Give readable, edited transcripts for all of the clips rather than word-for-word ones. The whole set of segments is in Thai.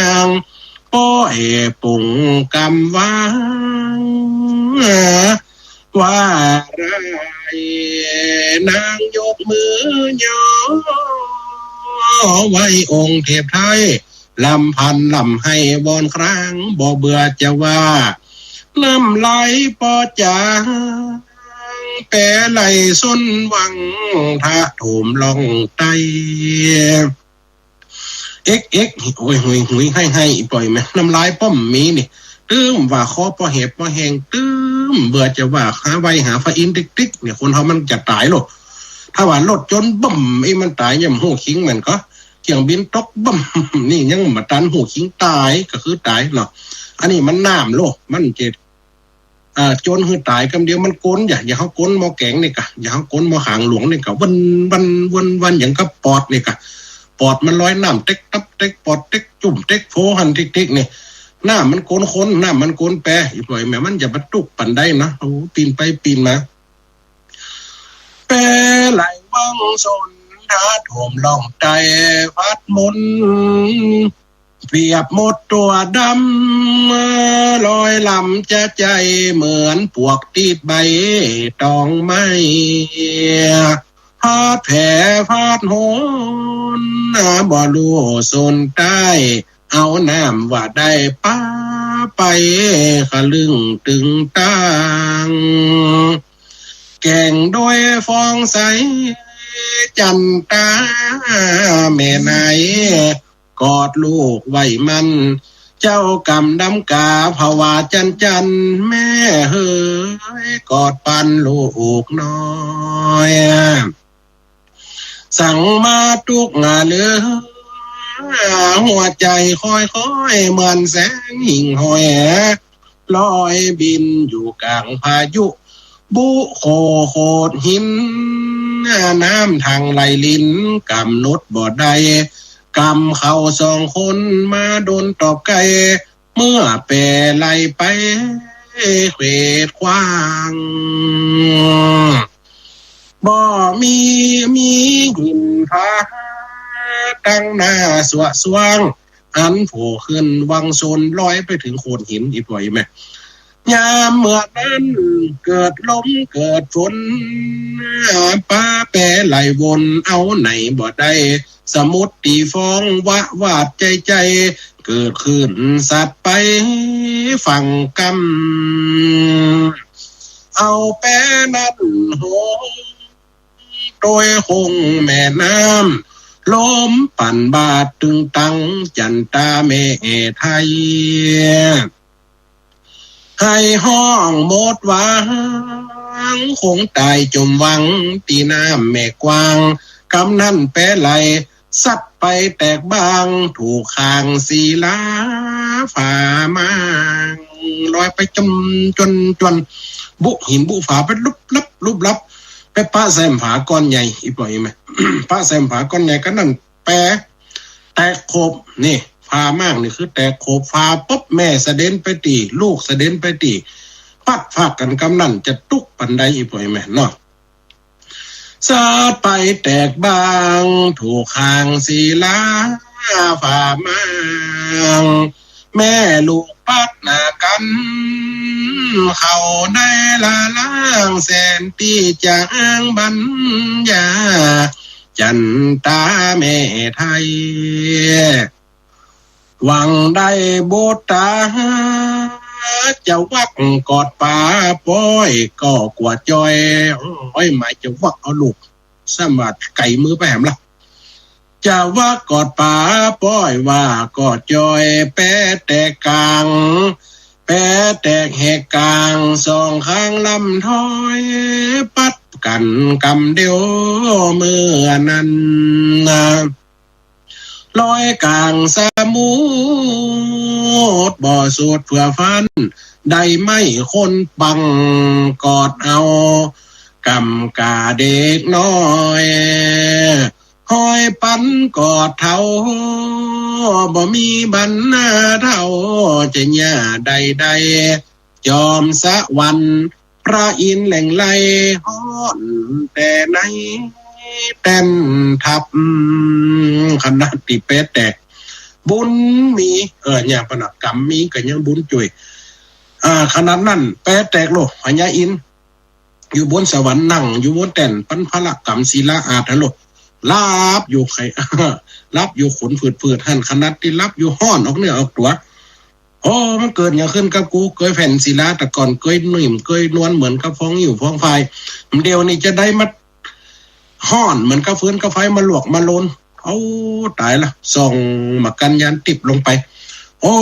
างป้อยปุ่งกำวางว่าไรนางยกมือย่อไว้องค์เทพไทยลำพันลำให้บอนครั้งบ่เบื่อจะว่าน้ำไหลปอจางแปรไหลส้นวังท่าโถมลองไตเอ็กโอ้ยหุยให้ปล่อยไหมน้ำลายป้อมมีนี่ตื้มว่าคอปอเห็บปอแหงตื้มเบื่อจะว่าหาไว้หาฟ้าอินติ๊กเนี่ยคนเขามันจะตายหรอกถ้าว่ารถจนบ่มไอ้มันตายย่ำหูคิงมันก็เครื่องบินตกบ่มนี่ยังมาตันหูคิงตายก็คือตายเนาะอันนี้มันน้ำโลกมันเจ็ดจนคือตายคำเดียวมันก้นอย่าเขาก้นมอแกงนี่กะอย่าเขาก้นมอหางหลวงนี่กะวันอย่างกับปอดนี่กะปอดมันลอยน้ำเต็กตับเต็กปอดเต็กจุ่มเต็กโฟหันเต็กนี่หน้ามันโกนคนหน้ามันโกนแปรอีกหน่อยแม่มันจะบรรทุกปันได้นะโอ้ปีนไปปีนมาแปรไหลวังสนดาโถมล่องใจพัดมนเปรียบหมดตัวดำลอยลำจะใจเหมือนปวกติดใบตองไม้พาดแผลพาดโหนบ่รู้สนใต้เอาน้ำว่าได้ป้าไปขลึงตึงตังแก่งโดยฟองใสจันตาแม่ไหนกอดลูกไว้มันเจ้ากำดำกาภาวาจันแม่เฮ้ยกอดปันลูกน้อยสั่งมาทุกงานเลยหัวใจค่อยเหมือนแสงหิ่งห้อยลอยบินอยู่กลางพายุบุโคดหินน้ำทางไหลลิ้นกำหนดบ่ได้กำเขาสองคนมาโดนตอบไกลเมื่อแปรไหลไปเขวดกว้างบ่มีหินผาตั้งหน้าสว่างอันโผล่ขึ้นวังโซนลอยไปถึงโขดหินอีกหน่อยไหมยามเมื่อนั้นเกิดลมเกิดฝนป้าแปรไหลวนเอาไหนบ่ได้สมุดตีฟองวาดใจเกิดขึ้นสัตว์ไปฝั่งกำเอาแปรนั้นโหโดยคงแม่น้ำลมปั่นบาดตึงตังจันตาแม่ไทยให้ห้องหมดหวังคงตายจมหวังตีน้ำแม่กวางกำนั่นแปรไหลสัดไปแตกบางถูกข้างศีลาฝ่ามางลอยไปจนบุหินบุฝาไปลุบลับไปป้าแซมผาก้อนใหญ่อีปล่อยไหม ป้าแซมผาก้อนใหญ่ก็นั่นแปรแตกโคบนี่พามากนี่คือแตกโคบพาปุ๊บแม่เสด็จไปตีลูกเสด็จไปตีปัดฝากกันกำนั่นจะตุกปันใดอีปล่อยไหมเนาะสาดไปแตกบางถูกข้างศีลาฝ่ามางแม่ลูกปัดหน้ากันเขาได้ละล้างแสนตีจางบรรยาจันตาแม่ไทยหวังได้โบตาจะวักกอดป่าป้อยก็กว่าจอยอ้อยหมายจะวักเอาลูกสมัดไก่มือไปแหมละจะว่ากอดป่าป้อยว่ากอดจอยแปะแตกกลางแปะแตกแหกกลางสองข้างลำถอยปัดกันกำเดียวเมื่อนั้นลอยกลางสมุทรบ่อสูดเผื่อฟันได้ไม่คนบังกอดเอากำกาเด็กน้อยห้อยปันกอดเท่าบ่มีบรรณาเท่าจะหญ้าใดจอมสะวันพระอินทร์แหล่งไหลฮ้อนแต่ไหนเต้นทับขนาดติเป็ดแตก บุญมีเนี่ยปนักกรรมมีก็ยังบุญจุยขนาดนั้นแปะแตกโลกพญาอินอยู่บนสวรรค์นั่งอยู่บนแต่นปันพละกรรมศิลาอาถรรพ์โลกลาบอยู่ไข่รับอยู่ขนฝืดๆหั่นขนาดที่รับอยู่ห้อนออกเนื้อออกตัวโอ้มันเกิดอย่างขึ้นกับกูเคยแผ่นศิลาแต่ก่อนเคยนิ่มเคยนวลเหมือนกับฟองอยู่ฟองไฟเดี๋ยวนี้จะได้มาห้อนเหมือนกับฟืนกับไฟมาลวกมาโลนเอาตายละส่องมากันยันติบลงไปโอ้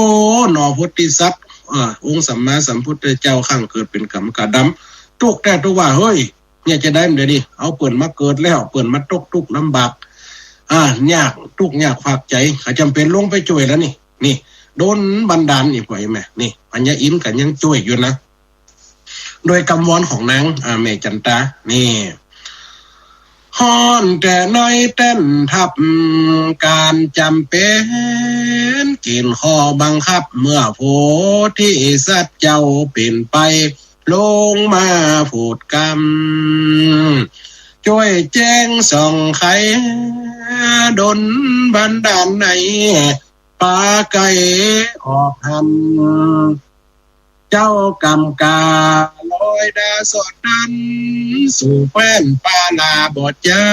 หนอพุทธิสัตว์องค์สัมมาสัมพุทธเจ้าข้างเกิดเป็นกรรมกาดำตุกแต่ตัวว่าเฮ้ยเนี่ยจะได้เดี๋ยวนี้เอาเปิ่นมาเกิดแล้วเปิ่นมาตกทุกลำบากยากทุกยากฝากใจเขาจำเป็นลงไปช่วยแล้วนี่โดนบันดาลอีกว่าไหมนี่ปัญญาอินกันยังช่วยอยู่นะโดยคำวอนของนางเมจันตานี่ฮ้อนแต่น้อยเต้นทับการจำเป็นกินข้อบังคับเมื่อโพธิสัตว์เจ้าเป็นไปลงมาพูดกรรมช่วยแจ้งส่องไขดลบันดาลในปาไก่ออกหันเจ้ากำกาลอยดาสดดันสู่แป้นปาลาบอดจ้า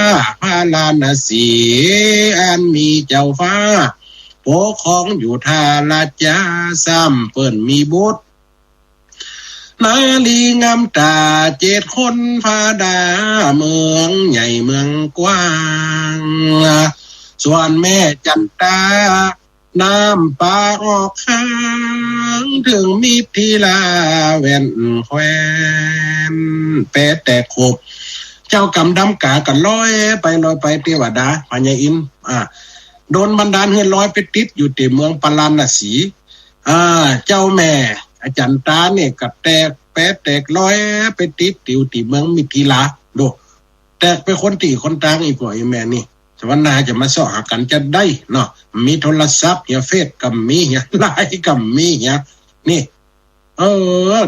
พาลานาสีอันมีเจ้าฟ้าปกครองอยู่ทาลาจ้าซ้ำเปิ่นมีบุตรนาลีงามตา7 คนพาดาเมืองใหญ่เมืองกว้างส่วนแม่จันตาน้ำปาออกข้างถึงมีทีลาแว่นแควนแปะแต่ขบเจ้ากำดำกากันลอยไปเทวดาพญาอินโดนบันดาลให้ลอยไปติดอยู่ที่เมืองปลาณสีเจ้าแม่อาจารย์ตาเนี่ยกับแตกแปะแตกลอยไปติดติวที่เมืองมิถิลาดูแตกไปคนตีคนต่างอีกว่าไอ้แม่นี่สวรรณาจะมาสอหากันจะได้เนาะมีโทรศัพท์เฟซกับมีไลน์กับมีนี่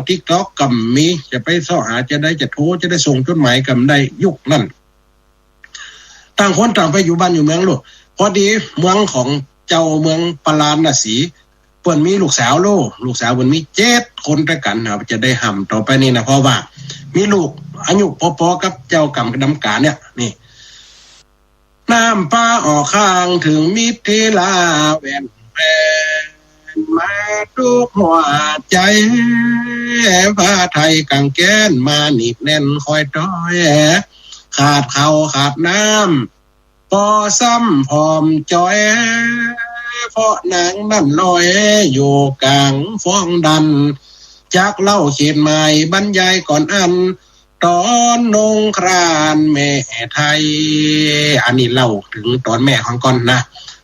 TikTok กับมีจะไปสอหาจะได้จะโทรจะได้ส่งจดหมายกันได้ยุคนั้นต่างคนต่างไปอยู่บ้านอยู่เมืองลูกพอดีเมืองของเจ้าเมืองปราณสีเปิ้นมีลูกสาวลูกสาวเปิ้นมี7 คนด้วยกันนะจะได้ห่ำต่อไปนี่นะเพราะว่ามีลูกอายุพอๆกับเจ้ากำดำกาเนี่ยนี่น้ำป้าออกข้างถึงมิถิลาแว่นแผ่นมาทุกหัวใจผ้าไทยกางแกนมาหนีบแน่นคอยต้อยขาดเขาขาดน้ำปอซ้ำพร้อมจอยเพราะนางนั่นลอยอยู่กลางฟ้องดันจักเล่าเขียนใหม่บรรยายก่อนอันตอนนงครานแม่ไทยอันนี้เล่าถึงตอนแม่ของก่อนนะ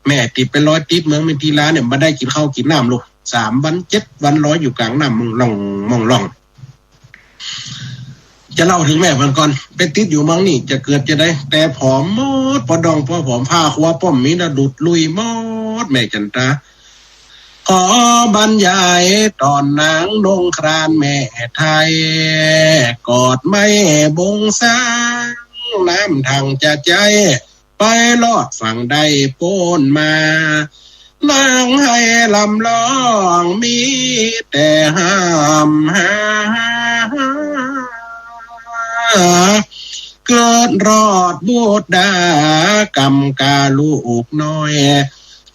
แม่ติดไปร้อยติดเมืองมิถิลาเนี่ยมาได้กินข้าวกินน้ำลูก3 วัน7 วันร้อยอยู่กลางน้ำมองล่องจะเล่าถึงแม่มันก่อนไปติดอยู่เมืองนี่จะเกิดจะได้แต่ผอมมดพอดองพอผอมผ้าคว้าป้อมมีนะดุดลุยมดแม่จันตาขอบรรยายตอนนางนงครานแม่ไทยกอดไม่บงสร้างน้ำทางจะใจไปลอดฝั่งใดโป้นมานางให้ลำร้องมีแต่ห้ามหาเกิดรอดบูดดากำกาลูกน้อย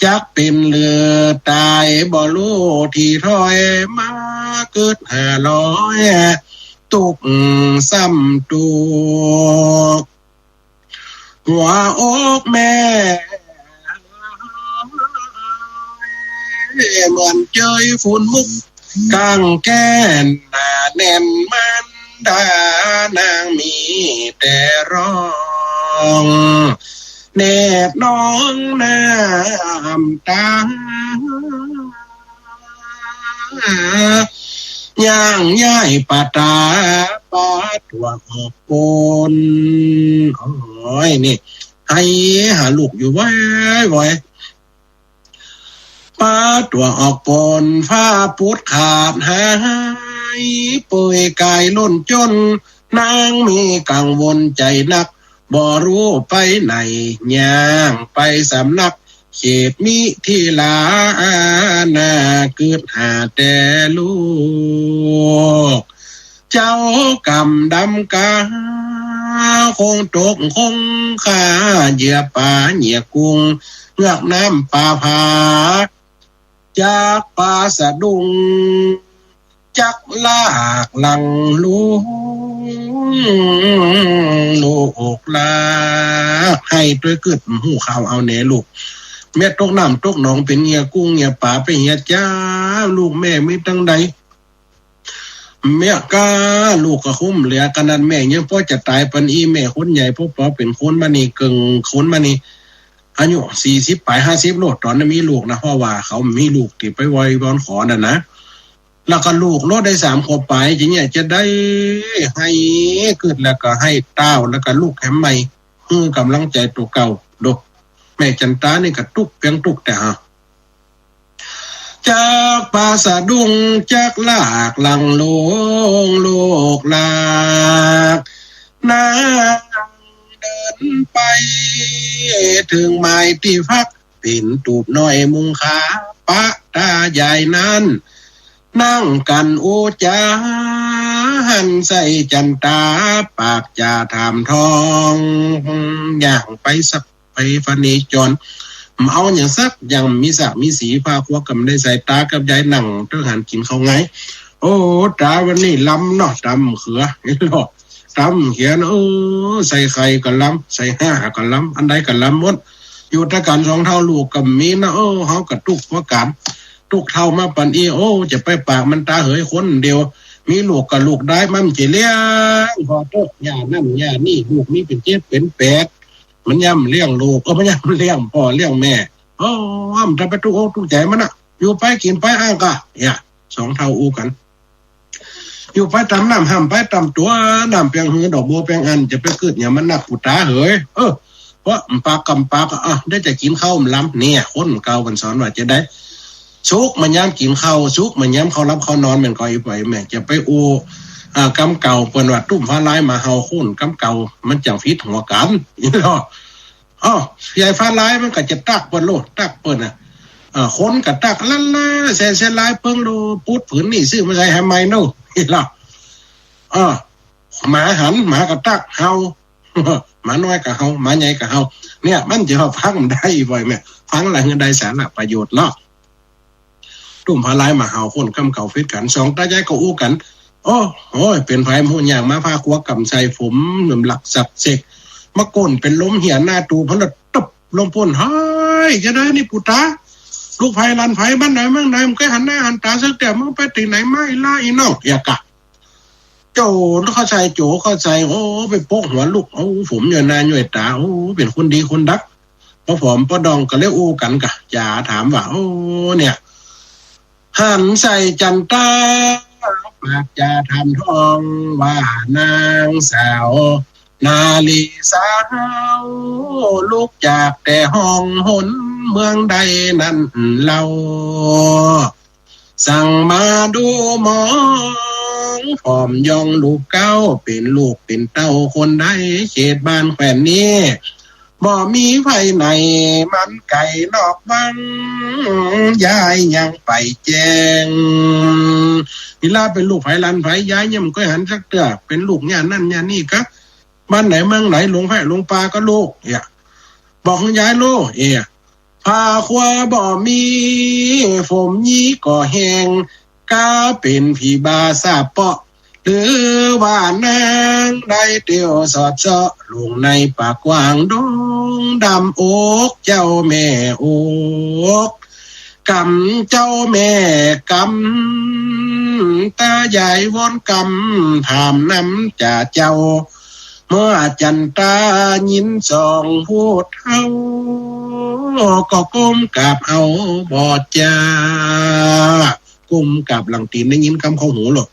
จักเป็นเลือตายบ่รู้ที่ถ้อยมาเกิด500ตุกซ้ำตุกหัวอกแม่เหมือนเจยฝุ่นมุกกางแก้นหน้าแน่นมันดานางมีแต่ร้องเนบน้องน้ำตาย่างย่ายปาตาปาตัวออกปนโอ้ยนี่ให้หาลูกอยู่ไว้ปาตัวออกปนผ้าปูดขาดหายเปื่อยกายล้นจนนางมีกังวลใจนักบ่รู้ไปไหนย่างไปสำนัก เขตมิที่ลานาเกิดหาแต่ลูกเจ้ากำดำกาคงตกคงขาเหยื่อป่าเหยื่อกุ้งเงือกน้ำป่าผาจากป่าสะดุงจักลากหลังลูกลาให้ด้วยกึดหูข่าวเอาแหน่ลูกแม่ตกน้ำตกหนองเป็นเหยื่อกุ้งเหยื่อป่าไปเหยื่อจ้าลูกแม่ไม่ตั้งใดแม่ก็ลูกก็คุ้มเหลือกันนั้นแม่ยังพ่อจะตายปันอีแม่คนใหญ่พ่อปอเป็นคนมานี่เกิงคนมานี่อายุ40ไป50โลดตอนนั้นมีลูกนะเพราะว่าเขามีลูกที่ไปวอยบอนขอน่ะนะแล้วก็ลูกโลดได้3ขวบไปจริงๆจะได้ให้เกิดแล้วก็ให้เต้าแล้วก็ลูกแถมใหม่กำลังใจตัวเก่าดกแม่จันตานี่ก็ตุกเพียงตุกแต่ฮะจากป่าสะดุงจากลากหลังโลกลากนางเดินไปถึงไม้ที่พักปิ่นตูบน้อยมุงขาปะตาใหญ่นั้นนั่งกันโอจาหันใส่จันตาปากจะถามทองอย่างไปสักไปฟันนีจรเอาอย่างสักอย่างมีสักมีสีพาควักกับได้ใส่ตากับยายหนังเรื่องหันกินเขาไงโอ้ตาวันนี้ล้ำเนาะตำเขือนี่หรอตำเขียนใส่ไข่ก็ล้ำใส่ห้าก็ล้ำอันใดก็ล้ำหมดอยู่ตะการ2เท่าลูกกับมีนะเขากระตุกว่าการตุกเท่ามาปันอีจะไปปากมันตาเหยคนเดียวมีลูกกับลูกได้มันจะเลี้ยงพอโตย่านั่นย่านี่ลูกนี้เป็น7เป็น8มันย่ำเลี้ยงลูกมันย่ำเลี้ยงพ่อเลี้ยงแม่อ้ำจะไปตุกใจมันอะอยู่ไปกินไปอ้างกะ2เท่าอูกันอยู่ไปตำน้ำห้ำไปตำตัวน้ำเปียงหือดอกบัวเปียงอันจะไปเกิดอย่างมันหนักปุตตาเหยเพราะปากกำปากได้จะกินข้าวมันล้ำเนี่ยคนเก่ากันสอนว่าจะได้ชุกมันย้ำกินข้าวชุกมันย้ำเขารับเขานอนเหมือนก้อยไปแม่จะไปกำเก่าเปิ่นว่าตุ้มฟ้าลายมาเฮาคุ้นกำเก่ามันจังฟิตหัวกันนี่หรอใหญ่ฟ้าลายมันก็จะตักเปิ่นโลดตักเปิ่นคนก็ตักลั่นแซ่ลายเพิ่งดูพูดผืนนี่ซื้อมาใส่ทำไมโน่นี่หรอหมาหันหมาก็ตักเฮาหมาน้อยกับเฮาหมาใหญ่กับเฮาเนี่ยมันจะฟังได้บ่อยแม่ฟังอะไรเงินได้สาระประโยชน์เนาะตุ้มพาลายมาเฮาคนกำเก่าฟิตกัน2ตาใหญ่ก็อู้กันโอ้ยเป็นไผมุ่นอย่างมาพาคัวกำใส่ผมหนุ่มหลักสับเสกมาก้นเป็นล้มเหี่ยหน้าตูพนัดตบลมพ่นเฮ้ยจะได้นี่ปุตตาลูกไผลันไผบ้านไหนเมืองไหนมึงก็หันหน้าหันตาสักแต่มึงไปที่ไหนไม่ล่าอีน้องอย่ากะโจเข้าใจโจเข้าใจไปโป๊กหัวลูกผมอยู่นานอยู่ตาเป็นคนดีคนดักพอผมพอดองก็เรียกอู้กันกะอย่าถามว่าเนี่ยหันใส่จันตาปากจะทำทองว่านางสาวนาลีสาวลูกจากแต่ห้องหนเมืองใดนั้นเราสั่งมาดูหมองผอมยองลูกเก้าเป็นลูกเป็นเต้าคนใดเขตบ้านแขวนนี้บ่มีไผไหนมันไก่นอกบังยายยังไปแจงนี่ล่าเป็นลูกไผลันไผยายยังก็หันสักเตื้อเป็นลูกญานั่นญานี่ก็บ้านไหนเมืองไหนหลวงไผ่หลวงปลาก็ลูกบอกยายลูกพาขวาบ่มีฝมยี่ก่อแหงกาเป็นผีบาซาเปาะหรือว่านางได้เตียวสอดเจาะลงในปากกว้างดงดำอกเจ้าแม่อกกำเจ้าแม่กำตาใหญ่วอนกำถามน้ำจ่าเจ้าเมื่อจันตายินสองพูดเฮาก็ก้มกราบเอาบอดจ้าก้มกราบหลังตีนได้ยินคำเข้าหูหรอก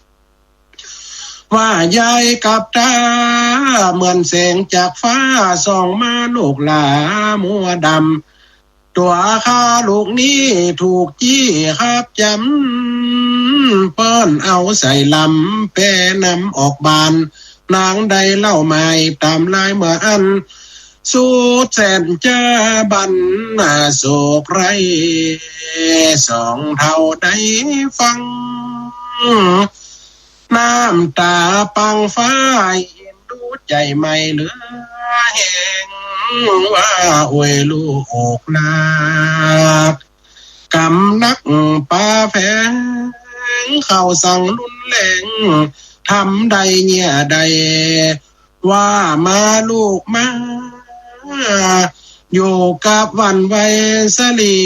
ว่ายายกับตาเหมือนแสงจากฟ้าส่องมาลูกหลามัวดำตัวข้าลูกนี้ถูกจี้ครับจำป้อนเอาใส่ลำแป้นำออกบานนางใดเล่าไม่ตามลายเมื่ออัน สุดแสนจะบันโศกไรสองเท่าได้ฟังน้ำตาปังฟ้าดูใจไม่เหลือแห่งว่าอวยลูกลากำนักป่าแฝงเข้าสั่งรุนแรงทำใดเนี่ยใดว่ามาลูกมาอยู่กับวันไวสลี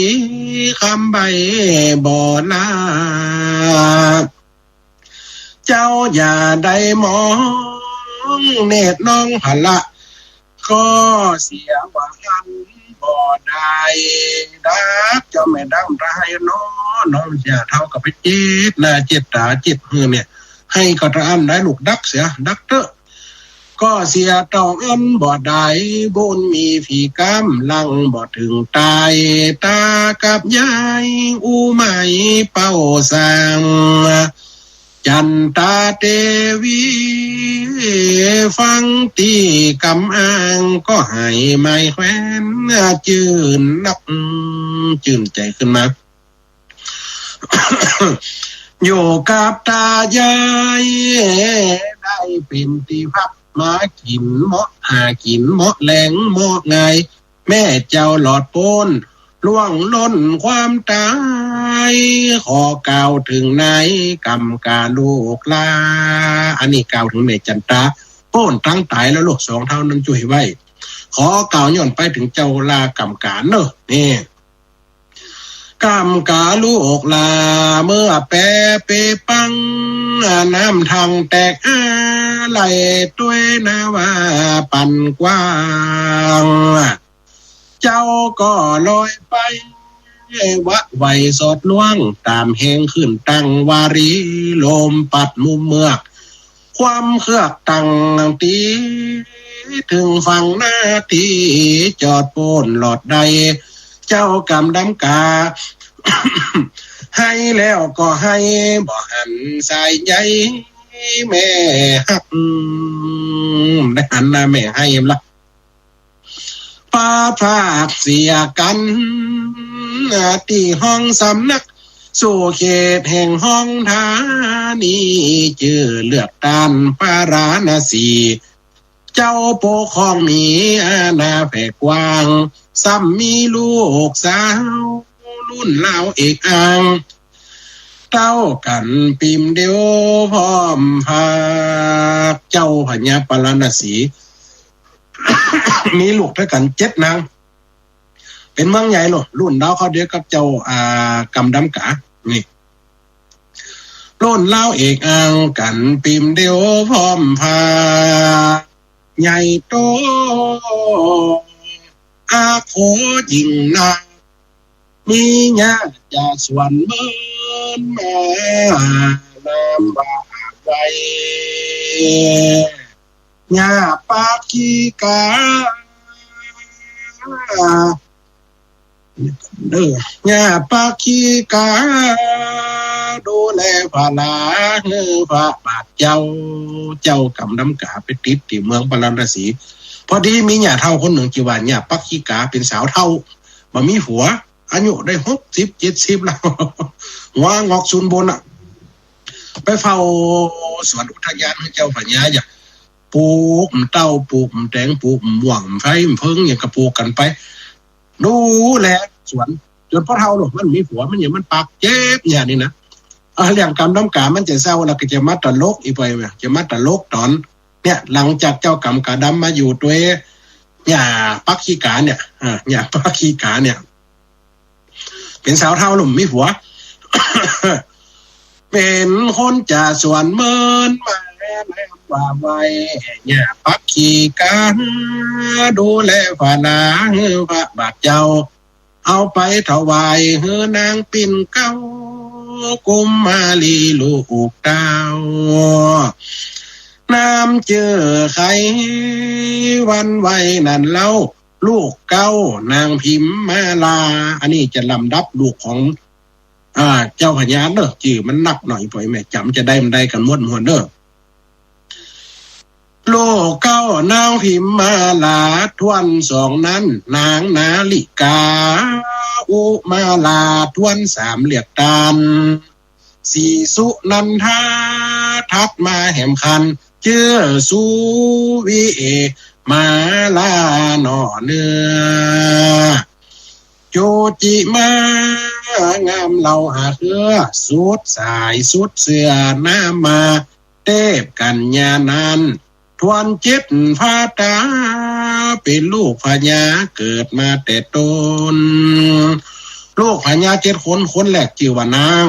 คำใบบ่อลาเจ้าอย่าได้มองเนตรน้องพละก็เสียหวังบ่ได้ดักเจ้าไม่ดังไรน้องจะเท่ากับไปเจ็ดนะเจ็ดตาเจ็ดมือเนี่ยให้กระอันได้ลูกดักเสียดักเตอก็เสียต้องอันบ่ได้บุญมีฝีกำลังบ่ถึงตายตากับยายอูไม่เป้าสังจันตาเทวีฟังตีกำอ้างก็ให้ไม่แควนจื่นนักจื่นใจขึ้นมา อยู่กับตายายได้เป็นที่พักมากินเหมาะหากินเหมาะแหลงเหมาะไงแม่เจ้าหลอดโปนล่วงล้นความตายขอกล่าวถึงนายกำกาลูกลาอันนี้กล่าวถึงแม่จันตาโป้นตั้งตายแล้วลูกสองเท่านั้นช่วยไว้ขอกล่าวย้อนไปถึงเจ้าลากำกาเนอะนี่กำกาลูกลาเมื่อแปเปปังน้ำทางแตกไหลด้วยนาว่าปันกว้างเจ้าก็ลอยไปวะไหวสดล่วงตามแหงขึ้นตั้งวารีลมปัดมุมเมือกความเครือกตั้งตีถึงฝั่งหน้าตีจอดโปนหลอดใดเจ้ากำดำกา ให้แล้วก็ให้บ่หันสายใยแม่ฮักได้หันหน้าแม่ให้ละป้าพากเสียกันที่ห้องสำนักสู่เขตแห่งห้องฐานีชื่อเลือกตานปาราณสีเจ้าปกครองมีอาณาแผ่กว้างซ้ำมีลูกสาวรุ่นเล่าเอกอ่างเต้ากันปิมเดียวพร้อมพาเจ้าพญาปาราณสี มีลูกด้วยกัน7นางเป็นเมืองใหญ่หรอรุ่นเล่าเขาเดียวกับเจ้ากำดำกานี่รุ่นเล่าเอกอ่างกันปิมเดียวพร้อมพาใหญ่โตอาโคยิ่งนามีญาติจากสวนเมืองมานำบาไว้ญาปากีกาญาปากีกาดูแลพาลาพระบาทเจ้ากำดำกาไปติดที่เมืองปาราณสีพอดีมีญาเฒ่าคนหนึ่งชื่อว่าญาปากีกาเป็นสาวเฒ่าบ่มีผัวอายุได้60-70แล้วว่างอกซุนบนไปเฝ้าสวนอุทยานของเจ้าพญาอย่าปลูกเต้าปลูกแตงปลูกหว่างไฟเพิ่งอย่างกระปลูกกันไปดูแลสวนจนพ่อเฒ่าหรอกมันมีผัวมันอย่างมันปากเจ็บอย่างนี้นะเรื่องกรรมน้ำกามันจะเศร้าแล้วก็จะมาตลกอีกไปไหมจะมาตลกตอนเนี่ยหลังจากเจ้ากรรมกาดำมาอยู่ด้วยอย่าปักขี้กาเนี่ยอย่าปักขี้กาเนี่ยเป็นสาวเฒ่าหนุ่มมีผัว เป็นคนจ่าสวนเมินมาแล้วว่าไว้เนี่ยปักขี้กาดูแลฝานาพระบาทเจ้าเอาไปถวายเฮือนางปิ่นเก้ากุมมาลีลูกดาวน้ำเจอใครวันไว้นั่นเล่าลูกเก้านางพิมมาลาอันนี้จะลำดับลูกของเจ้าพญาเด้อจื่อมันนักหน่อยปล่อยแม่จำจะได้มันได้กันม้วนเด้อ โลกเก้านางพิมมาลาทวนสองนั้นนางนาลิกาอุมาลาทวนสามเหลียกตานสีสุนันทาทัดมาแหมคันเจื้อสุวิเอมาลาหน่อเนื้อโจจิมางามเหล่าหาเรือสุดสายสุดเสือหน้ามาเทพกัญญานันทวนเจ็ดพาตาเป็นลูกพญาเกิดมาแต่ต้นลูกพญา7 คนคนแรกชื่อว่านาง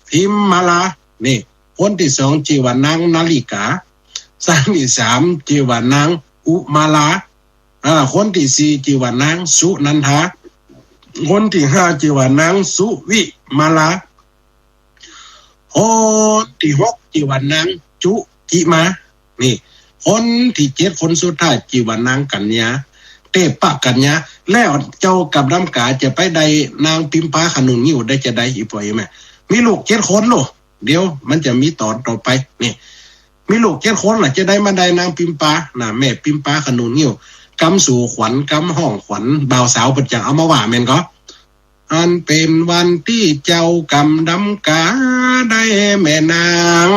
พิมมาลานี่คนที่สองชื่อว่านางนาลิกาคนที่สามชื่อว่านางอุมาลาคนที่สี่ชื่อว่านางสุนันทาคนที่ห้าชื่อว่านางสุวิมาลาคนที่หกชื่อว่านางจุจิมานี่คนที่7 คนสุดท้ายชื่อว่านางกัญญาเทพกัญญาแล้วเจ้ากับน้ำกาจะไปใดนางพิมพาขนุนนิ้วได้จะได้อีป่อยไหมมีลูก7 คนโลเดี๋ยวมันจะมีตอนต่อไปนี่มีลูก7 คนล่ะจะได้มาได้นางพิมพาน่ะแม่พิมพาขนุนนิ้วกำสู่ขวัญกำห้องขวัญบ่าวสาวเปิดจังเอามาว่าแม่นก็อันเป็นวันที่เจ้ากำดำกาได้แม่นาง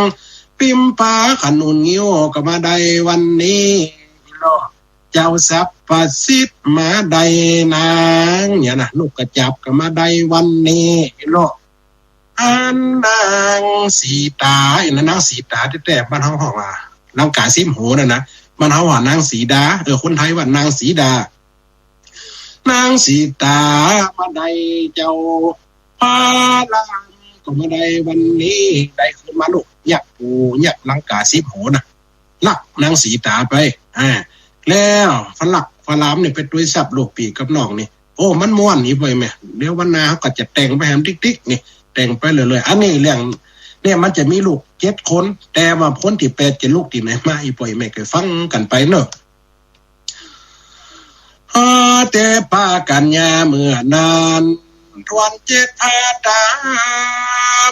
พิมพาขนุนงิ้วก็มาได้วันนี้เจ้าสัพพสิทธิ์มาได้นางเนี่ยนะลูกกระจับก็มาได้วันนี้อันนางสีตาอันนั้นนางสีตาแต่บ้านเฮาห้องว่านางกาซิมโหนะบ้านเฮาว่านางสีดาคนไทยว่านางสีดานางสีตามาได้เจ้าพาลางก็มาได้วันนี้ได้ขึ้นมาลูกยักปูยักลังกาซิบโหนะลักนางสีตาไปแล้วฝรั่งฝรามเนี่ยเป็นตัวสับลูกปีกับน้องนี่โอ้มันม่วนนี่ไปแม่เดี๋ยววันหน้าเขาก็จะแต่งไปแฮมติ๊กๆนี่แต่งไปเลยๆอันนี้เรื่องเนี่ยมันจะมีลูก7 คนแต่ว่าคนที่8จะลูกที่ไหนมาอีป่อยแม่เคยฟังกันไปเนอะแต่ป้ากัญญาเมื่อนานทวน7 พาตา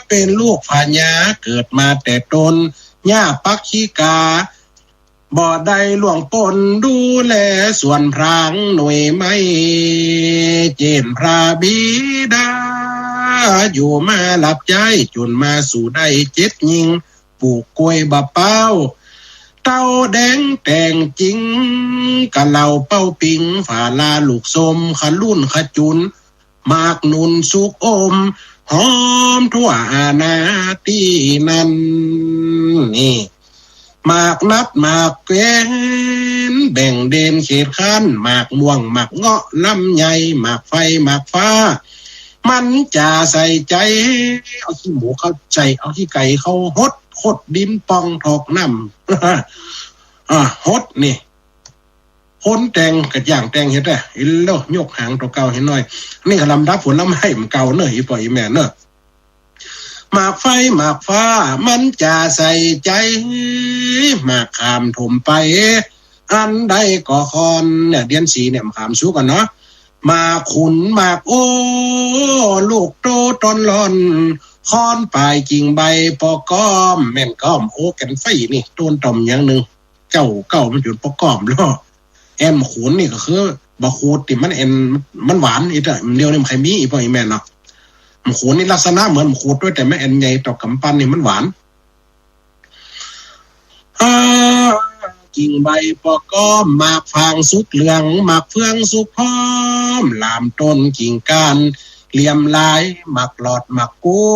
เป็นลูกพญาเกิดมาแต่ตนย่าปักขีกาบ่ได้ล่วงปนดูแลส่วนพรางหน่วยไม่เจนพระบิดาอยู่มาหลับใจจนมาสู่ได้7 ยิงปลูกกล้วยบะเป้าเต้าแดงแต่งจริงกะเหล่าเป้าปิงฝาลาลูกสมขลุ่นขจุนมากนุนสุกอมหอมทั่วอาณาที่นั้นนี่หมากนัดหมากเกนแบ่งเดนเขตคันหมากม่วงหมากเงาะลำไยหมากไฟหมากฟ้ามันจะใส่ใจเอาขี้หมูเข้าใจเอาขี้ไก่เข้าฮดขดดินปองถอกน้ำฮดนี่คนแต่งกระย่างแต่งเห็ดอ่ะเห็นแล้วยกหางตัวเก่าเห็นหน่อยนี่กำลังรับผลไม้มันเก่าเนอะอีปล่อยแม่เนอะหมากไฟหมากฟ้ามันจะใส่ใจหมากขามถมไปอันใดก็คอนเนี่ยเดือน4เนี่ยขามสู้กันเนาะหมากขุนหมากโอ้ลูกโตตอนร้อนคอนปลายกิ่งใบปอก้อมแม่นก้อมโอ้แกันไฟนี่ต้นต่อมอย่างนึงเก่ามันจุดปอก้อมล้อแอมขุนนี่ก็คือบะคูดที่มันมันหวานอีกอ่ะเดียวนี่มันใครมีอีกป่ะอีแม่เนาะมะขูดนี่ลักษณะเหมือนมะขูดด้วยแต่ไม่แอนใหญ่ต่อกำปั้นนี่มันหวานกิ่งใบปอก้อมหมากฟางสุกเหลืองหมากเฟืองสุกพร้อมลามต้นกิ่งก้านเหลี่ยมลายหมากหลอดหมากกู้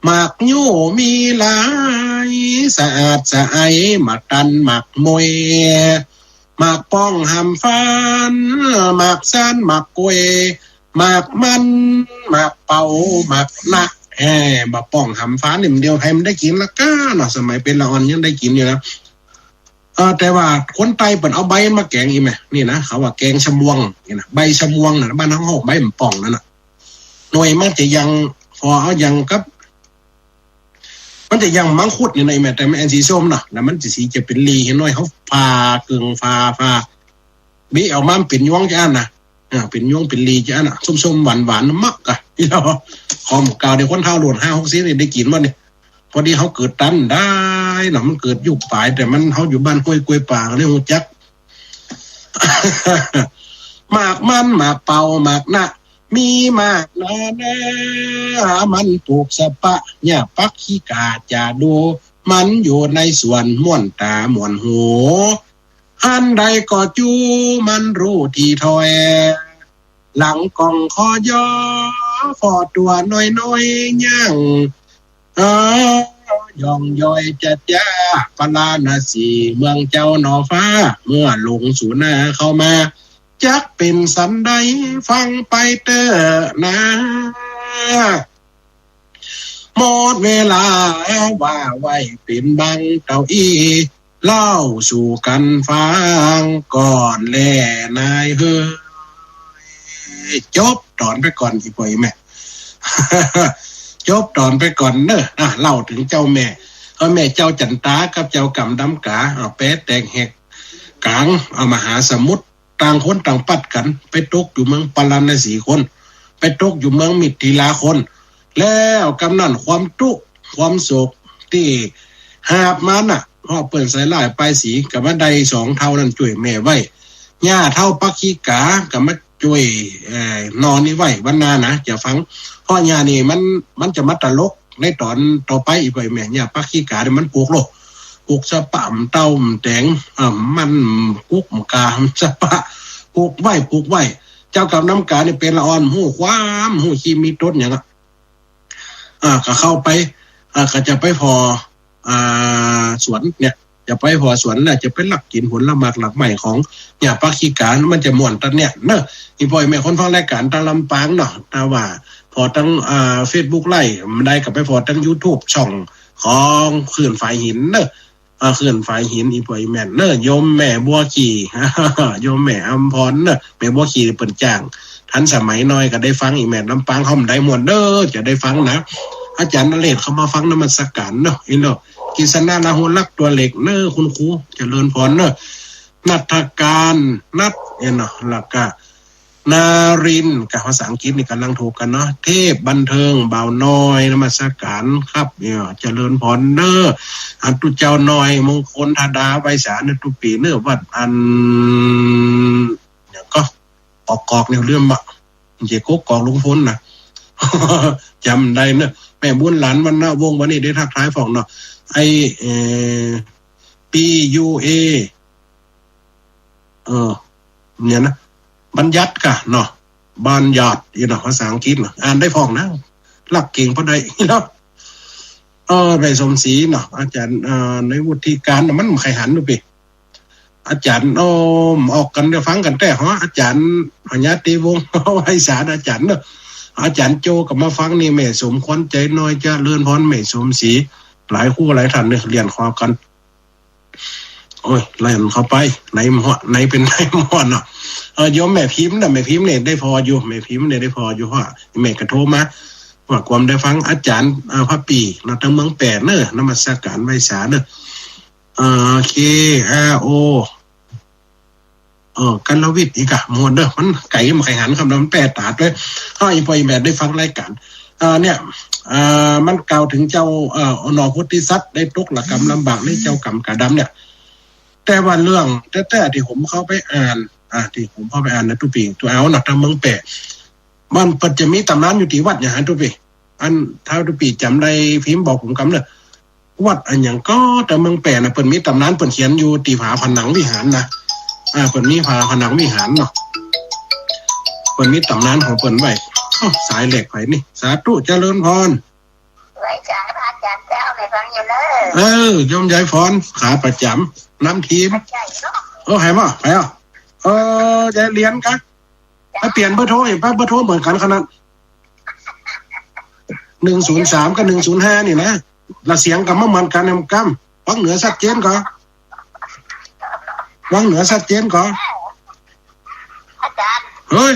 หมากโย่มีลายสะอาดสะไอหมากตันหมากมวยหมากป้องหำฟันหมากสั้นหมากกวยหมากมันหมากเป่าหมากนักบะป้องหำฟ้าหนึ่งเดียวให้มันได้กินละก้าเนาะสมัยเป็นละอ่อนยังได้กินอยู่นะแต่ว่าคนไตเปิดเอาใบมาแกงอีแม่นี่นะเขาว่าแกงชะมวงนี่นะใบชะมวงนะบ้านทั้งหกใบมันป่องนั่นน่ะหน่วยมันจะยังพอเอายังกับมันจะยังมังคุดในแม่แต่ไม่แอนสีส้มเนาะแล้วมันจะสีจะเป็นลีเห็นหน่อยเขาพากึ่งฟาบีเอามาเป็นย่วงจ้านะเป็นย่วงเป็นลีจ้าน่ะส้มๆหวานๆมักอ่ะที่เราหอมกาวเดี๋ยวคนเท่าหลวน5-6 สีได้กินว่านี่พอดีเขาเกิดตันได้ ายเนาะมันเกิดยุคปลายแต่มันเฮาอยู่บ้านห้วยกล้วยป่าเรียกฮู้จัก หมากมันหมากเป่าหมากนะมีมากนาแน่มันปลูกสะปะเนี่ยปักขี้กาจะดูมันอยู่ในสวนม่วนตาม่วนหูอันใดก็จูมันรู้ที่ถอยหลังกองคอย่อฟอตัวน้อยๆย่างย่องย่อยจัดจ้าปลานาสีเมืองเจ้าหนอฟ้าเมื่อลงสู่หน้าเข้ามาจักเป็นสันใดฟังไปเตอนะหมดเวลาว่าไว้เป็นบังเก้าอี้เล่าสู่กันฟังก่อนแล่นายเฮ้ยจบตอนไปก่อนอีป่อยแม่ จบตอนไปก่อนเนอะเล่าถึงเจ้าแม่แม่เจ้าจันตากับเจ้ากำดำกาแป๊ะแตงแหกกลางเอามหาสมุทรต่างคนต่างปัดกันไปตกอยู่เมืองปาราณสีคนไปตกอยู่เมืองมิถิลาคนแล้วกำนั่นความทุกข์ความโศกที่หาบมันน่ะพ่อเปิ่นใส่ลายปลายสีกับว่าใดสองเท่านั้นช่วยแม่ไว้ย่าเท่าปักขี้กากับมาช่วยนอนนี่ไว้วันนานะจะฟังพ่อย่านี่มันจะมาตลกในตอนต่อไปอีกไปแม่ย่าปักขี้กาเนี่ยมันปลูกโลกปลูกสะปะเต้าแตงมันกุกกาสะปะปลูกไว้เจ้ากับน้ำกาเนี่ยเป็นละอ่อนหูความหูชีมีต้นอย่างก็เข้าไปก็จะไปพอสวนเนี่ยจะไปพอสวนน่ะจะไปหลักกินผลละหมากหลักใหม่ของเนี่ยปักขี้กามันจะม่วนตันเนี่ยเนอะอีบ่อยแม่คนฟังรายการทางลำปางเนาะถ้าว่าพอทั้งFacebook ไล่มันได้กับไปพอทั้ง YouTube ช่องของเขื่อนฝายหินเนอะเขื่อนฝายหินอีป่อยแม่นเนอะโยมแม่บัวขี่ โยมแม่อำพรเนอะแม่บัวขี่เปิ่นจ้างทันสมัยน้อยก็ได้ฟังอีแม่ลำปางเฮาได้ม่วนเด้อจะได้ฟังนะอาจารย์นเรศเขามาฟังนมัสการเนาะอีเนาะกิษณะละหุลักตัวเหล็กเนอะคุณครูเจริญพรเนอะนัฐการนัดเนาะแล้วก็นารินกับภาษาอังกฤษนี่กำลังถูกกันเนาะเทพบันเทิงบ่าวน้อยนมัสการครับเนี่ยเจริญพรเนอะอันตุเจ้าน้อยมงคลธาดาไวสาเนตุปีเนอะวัดอันเนี่ยก็กอกเนี่ยเรื่องบ่เจ๊กกอกลุงพ้นนะ จำได้เนอะแม่บุญหลานวันนะวงวันนี้ได้ทักทายฝองเนาะไอPUA เนี่ยนะบัญญัติกะเนาะบัญญัติอีเนาะภาษาอังกฤษเนาะอ่านได้ฝองนะหลักเก่งพอได้เนาะไปสมศรีเนาะอาจารย์ในวุฒิการมันใครหันดูไปอาจารย์ออกกันได้ฟังกันแต่ฮะอาจารย์พญาติวงศ์ไว้สารอาจารย์เนาะอาจารย์โจกับมาฟังนี่แม่สมควรใจน้อยจะเลื่อนพรแม่สมศรีหลายคู่หลายท่านเนี่ยเรียนความกันโอ้ยไล่มันเข้าไปไหนเป็นไหนหมอเนาะโยมแม่พิมพ์นะแม่พิมพ์เนี่ยได้พออยู่แม่พิมพ์เนี่ยได้พออยู่ว่าแม่กระโทรมาว่าความได้ฟังอาจารย์พระปีเราทั้งเมืองแปดเนอะนมัสการไวสาเนอะKRO กันลวิทย์อีกอะมวนเด้อมันไก่มันไข่หันคำนั้นมันแปดตาดด้วยอีพอยแม่ได้ฟังรายการเนี่ยมันกล่าวถึงเจ้านอพุทธิสัตว์ได้ตกหลักกรรมลำบากในเจ้ากรรมกาดำเนี่ยแต่ว่าเรื่องแต่ที่ผมเข้าไปอ่านนะทุกปีตัวเอาหนักทางเมืองแปะมันปัจจะมีตำนานอยู่ที่วัดอย่างนั้นทุกปีอันท้าวทุกปีจำได้พิมพ์บอกผมกำเนี่ยวัดอันอย่างก็แต่เมืองแปะนะเปิ่นมีตำนานเปิ่นเขียนอยู่ตีผาผนังวิหารนะเปิ่นมีผนังวิหารเนาะเปิ่นมีตำนานของเปิ่นไว้สายเหล็กไผ่นี่สาธุเจริญพรไว้จ่ายพระอาจารย์เจ้าในฟังอยู่เลยโยมยายพรขาประจำน้ำทีมหายมาไปจะเรียนกันไปเปลี่ยนเบอร์โทรเบอร์โทรเหมือนกันขนาด103กับ105นี่นะละเสียงกับเหมือนกันกำวังเหนือชัดเจนก่อนวังเหนือชัดเจนก่อนอาจารย์เฮ้ย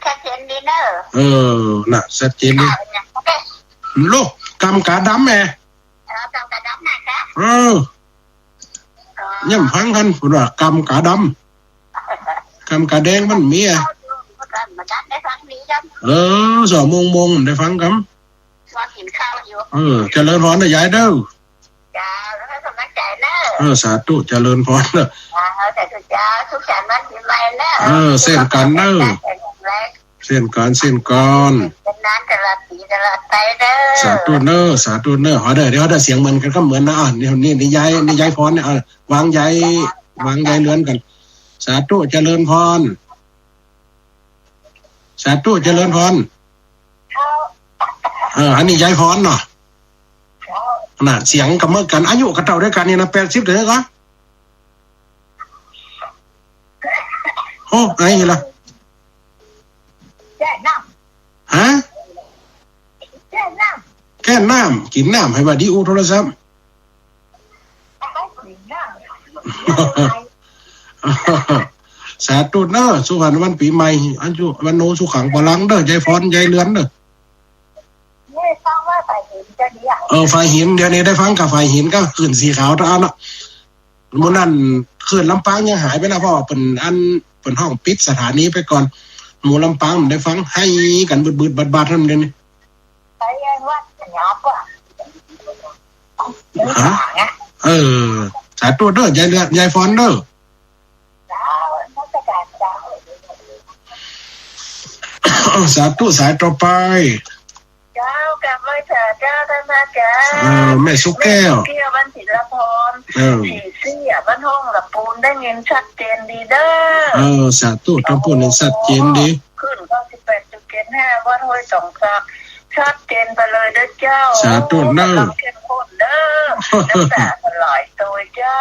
ชัดเจนดีเนอะน่ะชัดเจนดีโลกกำกาดำแม่กำกาดำนะครับย่ำพังกันพูดว่ากำกาดำกำกาแดงมันมีสองโมงได้ฟังกำกินข้าวอยู่เจริญพรนะยายเด้อจ้า สาธุเจริญพรเนอะแต่ทุกเจ้าทุกฉันมันปีใหม่แล้วเส้นกันเนอะเส้นก่อนเป็นนานตลอดปีตลอดไปเด้อสาธุเนอะเดี๋ยวเดี๋ยวเสียงเหมือนกันก็เหมือนนะนี่ย้ายพรเนี่ยวางย้ายเลื่อนกันสาธุเจริญพรสาธุเจริญพรอันนี้ย้ายพรเนาะขนาดเสียงกับเมื่อกันอายุกับเต่าด้วยกันนี่นะ80เลยก็โอ้ไงล่ะแก่น้ำฮะแก่น้ำกินน้ำให้ว่าดีอูโทรศัพท์สาธุเนอะสุขสันต์วันปีใหม่อันจุวันโนสุขังพลังเด้อยายฟอนยายเลือนเด้อฝ่ายหินเดี๋ยวนี้ได้ฟังกับฝ่ายหินก็ขึ้นสีขาวตะอันเนาะมื้อนั้นขึ้นลำปางยังหายไปนะเพราะว่าเป็นห้องปิดสถานีไปก่อนหมู่ลำปางได้ฟังให้กันบืดบาดๆนั่นเด้นี่ไปยังวัดหยาบว่ะสาธุเด้อยายเลือนยายฟอนเด้อสาธุสายต่อไปเจ้ากลับมาเถอะเจ้าท่านพระเจ้าแม่สุกแก้วบ้านศิลปรสีเสียบ้านห้องละปูนได้เงินชัดเจนดีเด้อสาธุทั้งปูนชัดเจนดีขึ้น98.75วัดห้วยสองซักชัดเจนไปเลยเด้อเจ้าสาธุเด้อเข้มข้นเด้อน้ำตาไหลตัวเจ้า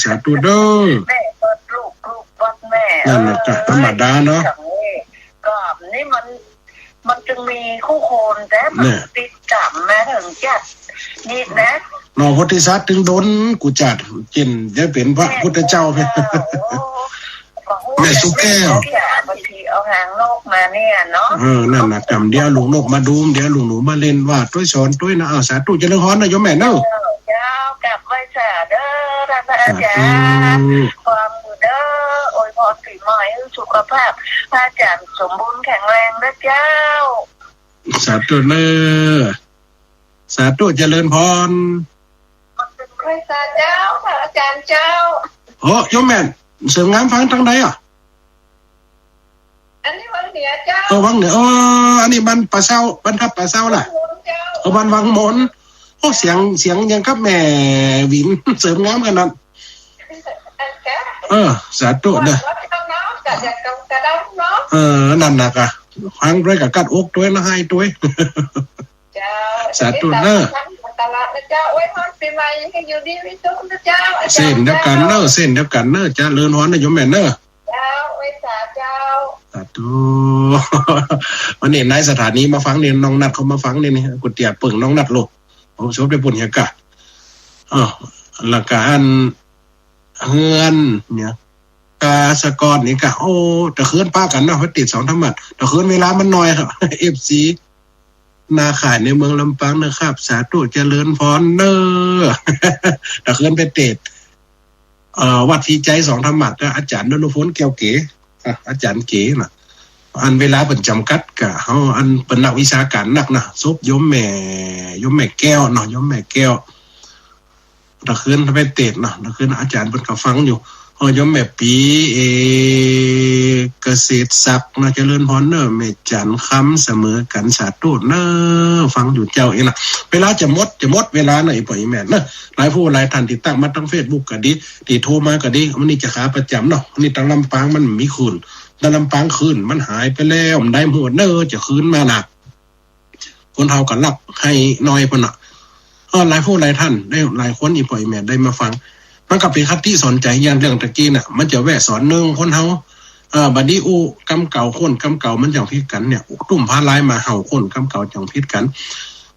สาธุเด้อแม่เปิดลูกวัดแม่นั่นแหละธรรมดาเนาะก็นี่มันจึงมีคู่โคนแต่มันติดจับแม้ถึงจัดนี่นะนอพุทธิสัตว์ถึงโดนกูจัดกินจะเป็นพระพุทธเจ้าเพ่แม่สุแก้วบางทีเอาหางนกมาเนี่ยเนาะนั่นน่ะจำเดี๋ยวลุงนกมาดูเดี๋ยวลุงหนูมาเล่นวาดด้วยสอนด้วยนะสาธุเจริญพรนะโยมแม่เนาะเจ้ากลับไว้สาเด้อท่านพระอาจารย์ความเด้ออวยพรปีใหม่สุขภาพพระอาจารย์สมบูรณ์แข็งแรงนะเจ้าสาธุเด้อสาธุเจริญพรพระเจ้าพระอาจารย์เจ้าโอ้โยมแม่เสริมงามฟังทางใดอ่ะอันนี้วังเหนือเจ้าวังเหนืออันนี้มันปลาเศร้าบรรทับปลาเศร้าล่ะบ้านวังมนโอ้เสียงยังกับแม่วินเสริมงามกันนั่นสาธุเด้อนั่นน่ะกะฟังด้วยกับกัดอกด้วยนะให้ด้วยสาธุเด้อเส้นเดียวกันเนอะจ้าเลื่อนหัวนะโยมแม่เนอะสาธุวันนี้นายสถานีมาฟังเนี่ยน้องนัดเขามาฟังเนี่ยนี่กุฏิเปิ่งน้องนัดโลกผมชอบได้ปุ่นเฮียกะหลักการเฮือนเนี่ยกาสกรนี่กะโอ้แต่คืนป้ากันเนาะเขาติด2ธรรมะแต่คืนเวลามันน้อยครับ FC นาขายในเมืองลำปางนะครับสาธุเจริญพรเนอแต่คืนไปเตดวัดที่ใจ2ธรรมะก็อาจารย์นนพลแก้วเก๋อาจารย์เก๋น่ะอันเวลาเป็นจำกัดกะเฮาอันเป็นนักวิชาการนักนะซบโยมแม่แก้วเนาะโยมแม่แก้วตะคืนไปเตดเนาะตะคืนอาจารย์เพิ่นก็ฟังอยู่โยมแม่ปีเกษตรศักดิ์นะเจริญพรเนอะแม่จันคำเสมอกันสาธุเนอะฟังอยู่เจ้าเองนะเวลาจะหมดเวลาไหนปล่อยแม่เนอะหลายผู้หลายท่านที่ตั้งมาทั้ง Facebook ก็ดีที่โทรมาก็ดีมันนี่จะขาประจำเนาะนี่ทางลำปางมันมีคืนทางลำปางคืนมันหายไปแล้วมันได้หมดเนอะจะคืนมาหนักคนเฮาก็รักให้น้อยพุ่นน่ะหลายผู้หลายท่านได้หลายคนอีปล่อยแม่ได้มาฟังมันก็เป็นคติสอนใจอย่างเรื่องตะกี้น่ะมันจะแวะสอนนึงคนเฮาบัดนี้กำเก่าคนกำเก่ามันจังพิษกันเนี่ยตุ่มพาลายมาเห่าคนกำเก่าจังพิษกัน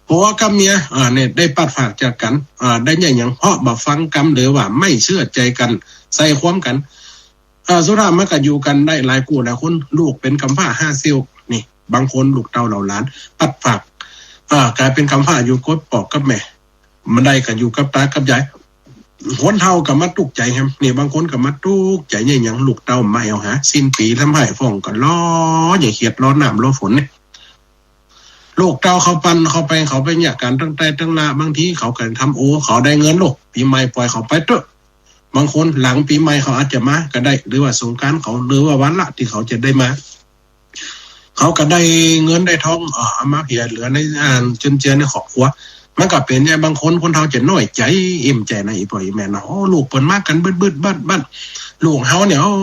เพราะว่ากำเมียเนี่ยได้ปัดฝากจากกันได้อย่างเพราะบ่ฟังกำหรือว่าไม่เชื่อใจกันใส่ความกันสุรามันก็อยู่กันได้หลายกูหลายคนลูกเป็นกำพร้า5 ซิ่วนี่บางคนลูกเต้าเหล่าหลานปัดฝากกลายเป็นกำพร้าอยู่กดปอกกับแม่มันได้กันอยู่กับตากับยายคนเฮากับมาตุกใจครับนี่บางคนกับมาตุกใจเนี่ยอย่างลูกเต้าไม่เอาหาสิ้นปีทำให้ฟ้องกันล้ออย่าเขียดล้อน้ำล้อฝนเนี่ยลูกเต้าเขาปันเขาไปเนี่ยการตั้งใจตั้งนาบางทีเขากันทำเขาได้เงินลูกปีใหม่ปล่อยเขาไปเถอะ บางคนหลังปีใหม่เขาอาจจะมาก็ได้หรือว่าสงกรานต์เขาหรือว่าวันละที่เขาจะได้มาเขาก็ได้เงินได้ทองเอามาเพียเหลือในจนเจือในครอบครัวมันก็เป็นบางคนคนเฒ่าจะน้อยใจอิ่มใจในอีพ่ออีแม่นะโอ้ลูกเปิ้นมากันบึดๆบัดๆลูกเฮาเนี่ยโอ้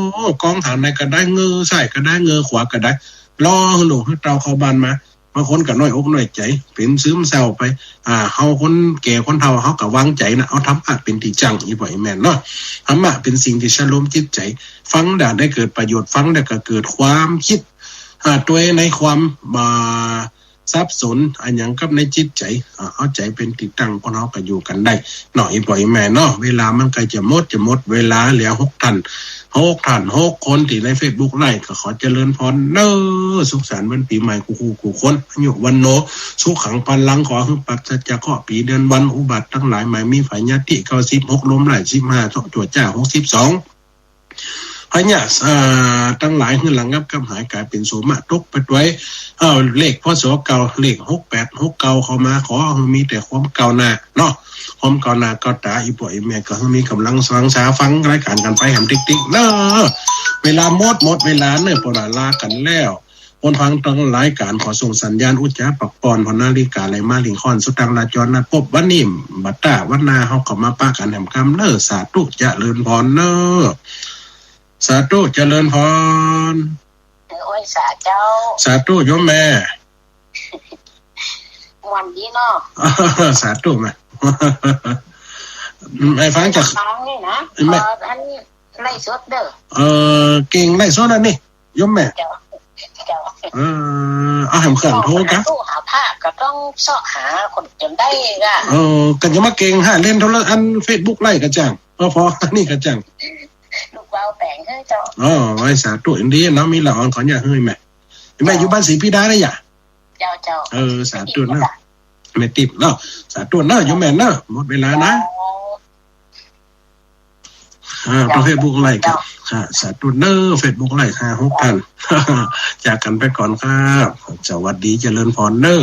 กองทางไหนก็ได้เงือซ้ายก็ได้เงือขวาก็ได้รอให้ลูกให้เต้าเข้าบ้านมาบางคนก็น้อยอกน้อยใจเป็นซึมเศร้าไปเฮาคนแก่คนเฒ่าเฮาก็วางใจนะเอาธรรมะเป็นที่จังอีพ่ออีแม่เนาะธรรมะเป็นสิ่งที่ชโลมจิตใจฟังได้เกิดประโยชน์ฟังได้ก็เกิดความคิดตัวในความสับสนอันยังกับในจิตใจเอาใจเป็นติดตั้งคนเฮาก็อยู่กันได้เนาะอีพ่ออีแม่เนาะเวลามันใกล้จะหมดเวลาเหลือ6 ท่าน6 คนที่ใน Facebook ไลฟ์ก็ขอเจริญพรเด้อสุขสันต์วันปีใหม่กูคนอายุวันโนสุขขังพลังขอให้ปัจจัยข้อปีเดือนวันอุบัติทั้งหลายหมายมีฝ่ายญาติ96ล้มหลาย15จั่วจ้า62พญาตั้งหลายขึ้นหลังกับหายกลายเป็นโสมะตกไปไว้เลขพศเก่าเลข6869เข้ามาขอมีแต่ความเก่าหน้าเนาะความเก่าหน้าก็ตาอีป่อยแม่ก็มีกำลังฟังสาฟังรายการกันไปหำติ๊กๆเนาะเวลาหมดเวลาเนี่ยปลากันแล้วคนฟังตั้งรายการขอส่งสัญญาณอุจจาปักปอนพนาฬิกาไหลมาลิงคอนสุตังราจรนัดพบวันนี้บัตตาวันนาเฮาก็มาป้ากันแห่งคำเน้อสาธุเจริญพรเน้อสาธุเจริญพรโอ้ยสาเจ้าสาธุโยมแม่วันนี้เนาะสาธุแม่ไอ้ฟังจากฟังนี่นะอันไล่สดเด้อเก่งไล่สดอันนี้โยมแม่เอาให้เครื่องโทรกันตู้หาผ้าก็ต้องเสาะหาคนจนได้ก็กันจะมาเก่งหาเล่นโทรอัน Facebook ไล่กระจังพอนี่กระจังลูกเว้าแปลงให้เจ้าไว้สาธุอินดีเนาะมีละออนขออย่าเฮ้ยแม่อยู่บ้านศรีพิดาได้อย่าเจ้าสาธุนะแม่ติดเนาะสาธุนะโยมแม่เนาะหมดเวลานะต้อง Facebook ไล่กันสาธุเด้อ Facebook ไล่6 ท่านจากกันไปก่อนครับสวัสดีเจริญพรเด้อ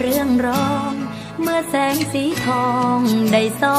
เรื่องร้องเมื่อแสงสีทองได้ส่อง